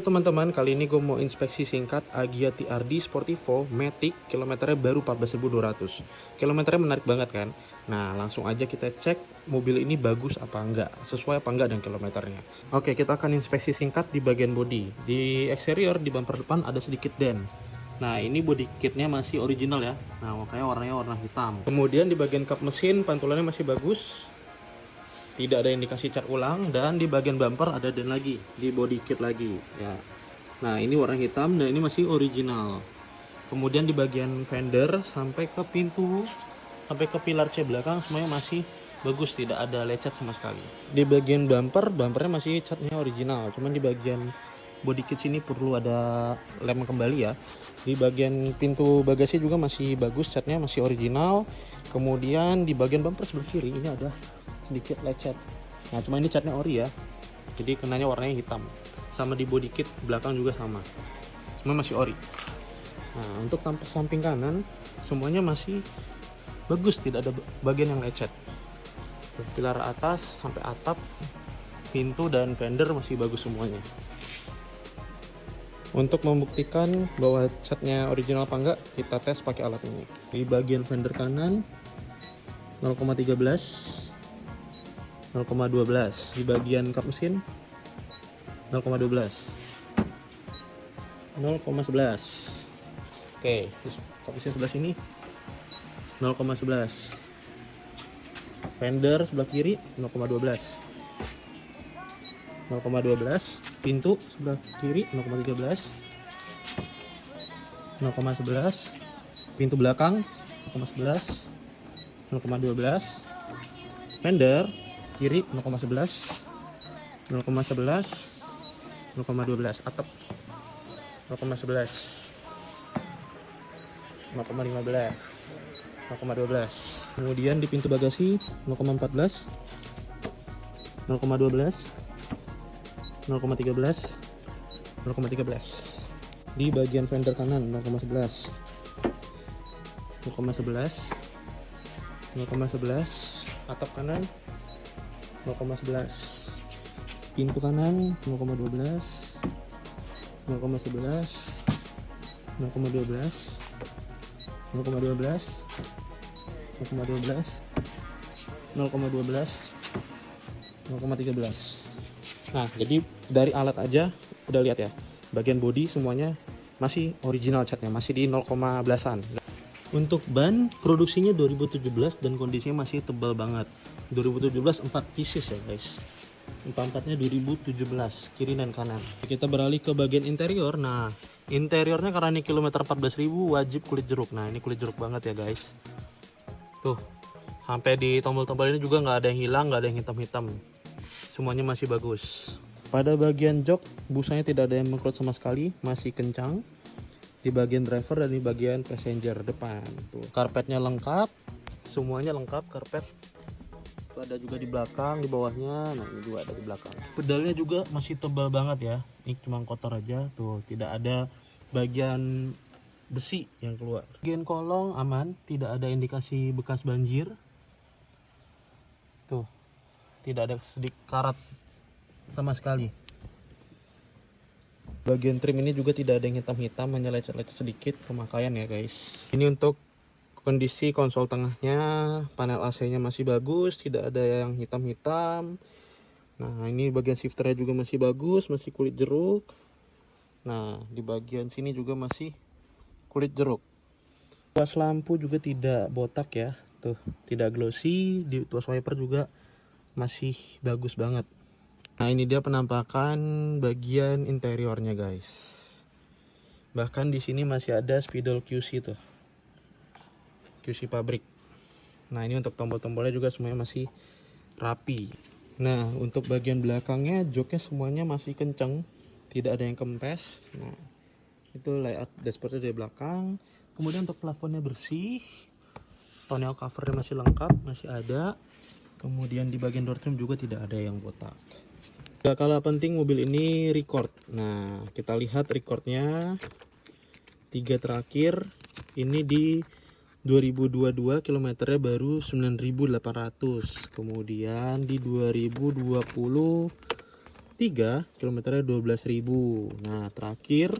teman-teman, kali ini gue mau inspeksi singkat Agya TRD Sportivo Matic, kilometernya baru 14.200. Kilometernya menarik banget kan? Nah, langsung aja kita cek mobil ini bagus apa enggak, sesuai apa enggak dengan kilometernya. Oke, kita akan inspeksi singkat di bagian bodi. Di eksterior, di bumper depan ada sedikit dent. Nah, ini body kitnya masih original ya. Nah, makanya warnanya warna hitam. Kemudian di bagian kap mesin, pantulannya masih bagus. Tidak ada indikasi cat ulang, dan di bagian bumper ada dent lagi, di body kit lagi ya. Nah, ini warna hitam dan ini masih original. Kemudian di bagian fender sampai ke pintu, sampai ke pilar C belakang semuanya masih bagus, tidak ada lecet sama sekali. Di bagian bumpernya masih catnya original, cuman di bagian body kit sini perlu ada lem kembali ya. Di bagian pintu bagasi juga masih bagus, catnya masih original. Kemudian di bagian bumper sebelah kiri ini ada sedikit lecet. Nah, cuma ini catnya ori ya, jadi kenanya warnanya hitam. Sama di body kit belakang juga sama, semua masih ori. Nah, untuk tampak samping kanan semuanya masih bagus, tidak ada bagian yang lecet. Pilar atas sampai atap, pintu dan fender masih bagus semuanya. Untuk membuktikan bahwa catnya original apa enggak, kita tes pakai alat ini. Di bagian fender kanan 0,13, 0,12. Di bagian kap mesin 0,12, 0,11. Oke, kap mesin sebelah sini 0,11. Fender sebelah kiri 0,12, 0,12. Pintu sebelah kiri 0,13, 0,11. Pintu belakang 0,11, 0,12. Fender kiri 0,11, 0,11, 0,12. Atap 0,11, 0,15, 0,12. Kemudian di pintu bagasi 0,14, 0,12, 0,13, 0,13. Di bagian fender kanan 0,11, 0,11, 0,11. Atap kanan 0,11. Pintu kanan 0,12, 0,11, 0,12, 0,12, 0,12, 0,12, 0,13. Nah, jadi dari alat aja udah lihat ya, bagian bodi semuanya masih original catnya, masih di 0,10-an. Untuk ban produksinya 2017 dan kondisinya masih tebal banget. 2017 4 pieces ya guys. Empatnya 2017 kiri dan kanan. Kita beralih ke bagian interior. Nah, interiornya karena ini kilometer 14.000 wajib kulit jeruk. Nah, ini kulit jeruk banget ya guys. Tuh, sampai di tombol-tombol ini juga nggak ada yang hilang, nggak ada yang hitam-hitam. Semuanya masih bagus. Pada bagian jok busanya tidak ada yang mengkerut sama sekali, masih kencang. Di bagian driver dan di bagian passenger depan. Tuh, karpetnya lengkap, semuanya lengkap karpet. Tuh, ada juga di belakang, di bawahnya. Nah, ini juga ada di belakang. Pedalnya juga masih tebal banget ya. Ini cuma kotor aja. Tuh, tidak ada bagian besi yang keluar. Bagian kolong aman, tidak ada indikasi bekas banjir. Tuh, tidak ada sedikit karat sama sekali. Bagian trim ini juga tidak ada yang hitam-hitam, hanya lecet-lecet sedikit, pemakaian ya guys. Ini untuk kondisi konsol tengahnya, panel AC-nya masih bagus, tidak ada yang hitam-hitam. Nah, ini bagian shifternya juga masih bagus, masih kulit jeruk. Nah, di bagian sini juga masih kulit jeruk. Tuas lampu juga tidak botak ya, tuh, tidak glossy. Di tuas wiper juga masih bagus banget. Nah, ini dia penampakan bagian interiornya guys. Bahkan di sini masih ada spidol QC tuh, QC pabrik. Nah, ini untuk tombol-tombolnya juga semuanya masih rapi. Nah, untuk bagian belakangnya joknya semuanya masih kenceng, tidak ada yang kempes. Nah, itu layout dashboardnya dari belakang. Kemudian untuk plafonnya bersih, tonneau covernya masih lengkap, masih ada. Kemudian di bagian door trim juga tidak ada yang botak. Gak kalah penting mobil ini record. Nah, kita lihat recordnya 3 terakhir. Ini di 2022 kilometernya baru 9.800. Kemudian di 2020 3, kilometernya 12.000. Nah, terakhir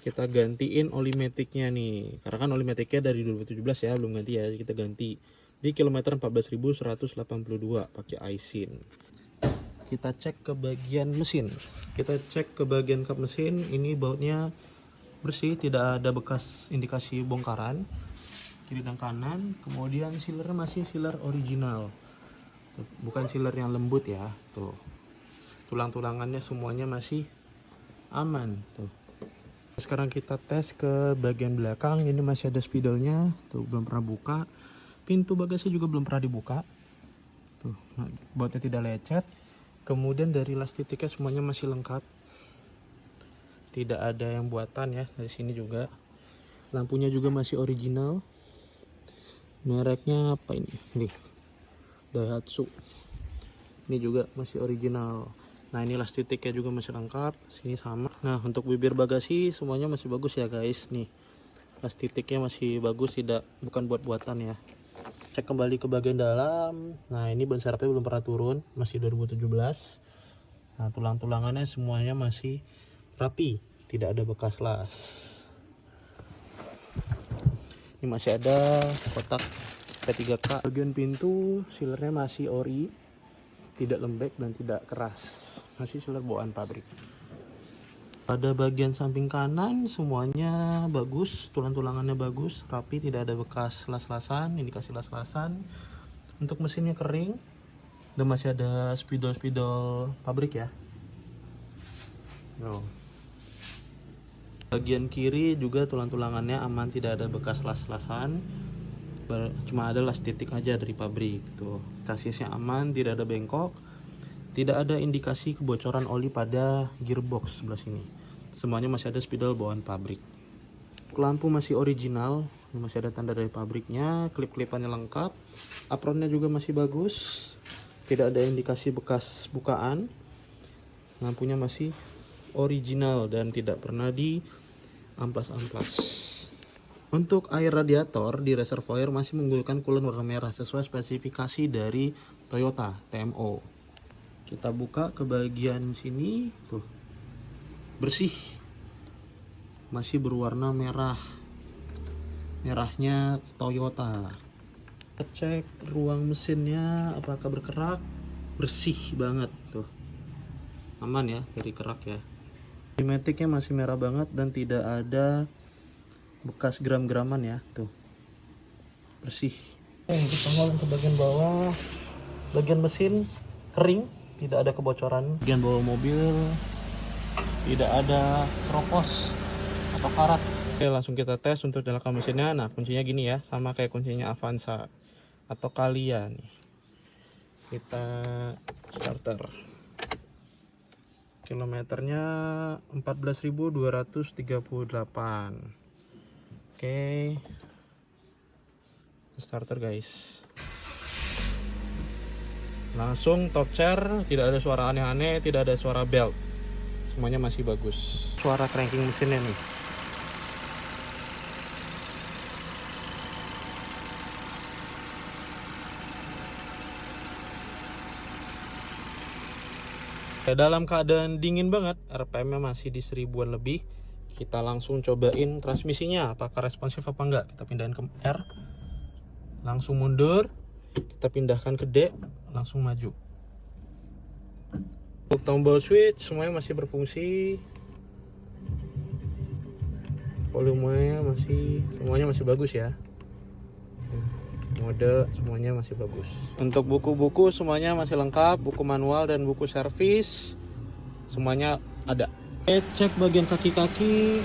kita gantiin oli maticnya nih. Karena kan oli maticnya dari 2017 ya, belum ganti ya. Kita ganti di kilometer 14.182 pakai Aisin. Kita cek ke bagian mesin. Kita cek ke bagian kap mesin. Ini bautnya bersih, tidak ada bekas indikasi bongkaran kiri dan kanan. Kemudian sealernya masih sealer original, bukan sealer yang lembut ya. Tuh, tulang-tulangannya semuanya masih aman. Tuh, sekarang kita tes ke bagian belakang. Ini masih ada spidolnya, tuh belum pernah buka. Pintu bagasi juga belum pernah dibuka. Tuh, bautnya tidak lecet. Kemudian dari las titiknya semuanya masih lengkap, tidak ada yang buatan ya. Dari sini juga lampunya juga masih original. Mereknya apa ini? Nih, Daihatsu. Ini juga masih original. Nah, ini las titiknya juga masih lengkap. Sini sama. Nah, untuk bibir bagasi semuanya masih bagus ya guys. Nih, las titiknya masih bagus, tidak, bukan buat-buatan ya. Cek kembali ke bagian dalam. Nah, ini ban serepnya belum pernah turun, masih 2017. Nah, tulang-tulangannya semuanya masih rapi, tidak ada bekas las. Ini masih ada kotak P3K. Bagian pintu sealernya masih ori, tidak lembek dan tidak keras, masih sealer bawaan pabrik. Pada bagian samping kanan semuanya bagus, tulang-tulangannya bagus, rapi, tidak ada bekas las-lasan, indikasi las-lasan. Untuk mesinnya kering dan masih ada spidol-spidol pabrik ya. Bagian kiri juga tulang-tulangannya aman, tidak ada bekas las-lasan, cuma ada las titik aja dari pabrik. Tuh, chassisnya aman, tidak ada bengkok, tidak ada indikasi kebocoran oli pada gearbox sebelah sini. Semuanya masih ada spidol bawaan pabrik. Lampu masih original, masih ada tanda dari pabriknya. Klip-klipannya lengkap, apronnya juga masih bagus, tidak ada indikasi bekas bukaan. Lampunya masih original dan tidak pernah di amplas-amplas. Untuk air radiator di reservoir masih menggunakan coolant warna merah sesuai spesifikasi dari Toyota TMO. Kita buka ke bagian sini, tuh bersih, masih berwarna merah, merahnya Toyota. Kita cek ruang mesinnya apakah berkerak, bersih banget tuh, aman ya dari kerak ya. Maticnya masih merah banget dan tidak ada bekas gram-graman ya, tuh bersih. Kita ngolong ke bagian bawah, bagian mesin kering, tidak ada kebocoran. Bagian bawah mobil tidak ada keropos atau karat. Oke, langsung kita tes untuk nyalakan mesinnya. Nah, kuncinya gini ya, sama kayak kuncinya Avanza atau Calya nih. Kita starter. Kilometernya 14.238. Oke, starter guys. Langsung top chair, tidak ada suara aneh-aneh, tidak ada suara belt, semuanya masih bagus. Suara cranking mesinnya nih. Dalam keadaan dingin banget, RPM-nya masih di 1000-an lebih. Kita langsung cobain transmisinya, apakah responsif apa enggak. Kita pindahin ke R, langsung mundur. Kita pindahkan ke D, langsung maju. Untuk tombol switch semuanya masih berfungsi. Volumenya masih, semuanya masih bagus ya. Mode semuanya masih bagus. Untuk buku-buku semuanya masih lengkap, buku manual dan buku servis semuanya ada. Cek bagian kaki-kaki,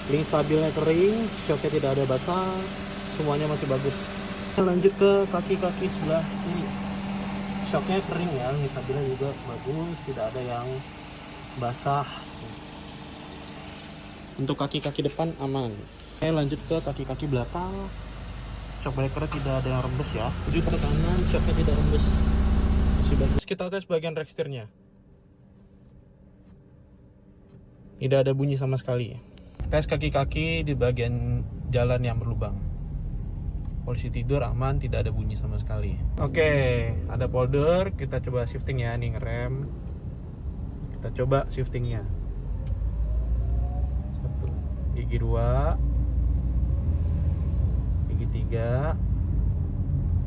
link stabilnya kering, shocknya tidak ada basah, semuanya masih bagus. Lanjut ke kaki-kaki sebelah kiri, shocknya kering ya, link stabilnya juga bagus, tidak ada yang basah. Untuk kaki-kaki depan aman. Lanjut ke kaki-kaki belakang, shock breaker tidak ada yang rembes ya. Jadi ke kanan shocknya tidak rembes, masih bagus. Kita tes bagian rack setirnya. Tidak ada bunyi sama sekali. Tes kaki-kaki di bagian jalan yang berlubang. Posisi tidur aman, tidak ada bunyi sama sekali. Oke, ada polder. Kita coba shifting ya, nih ngerem. Kita coba shiftingnya. 1, gigi 2, gigi 3.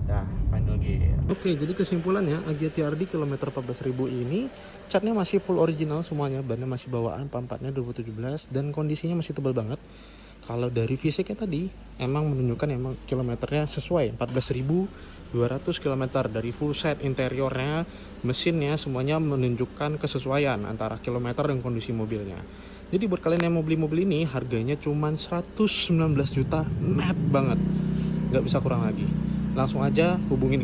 Nah, final gear. Oke, jadi kesimpulannya Agya TRD kilometer 14.000 ini catnya masih full original semuanya, bannya masih bawaan, pampatnya 2017 dan kondisinya masih tebal banget. Kalau dari fisiknya tadi emang menunjukkan emang kilometernya sesuai 14.200 km dari full set interiornya, mesinnya semuanya menunjukkan kesesuaian antara kilometer dan kondisi mobilnya. Jadi buat kalian yang mau beli mobil ini harganya cuma 119 juta net banget, nggak bisa kurang lagi. Langsung aja hubungin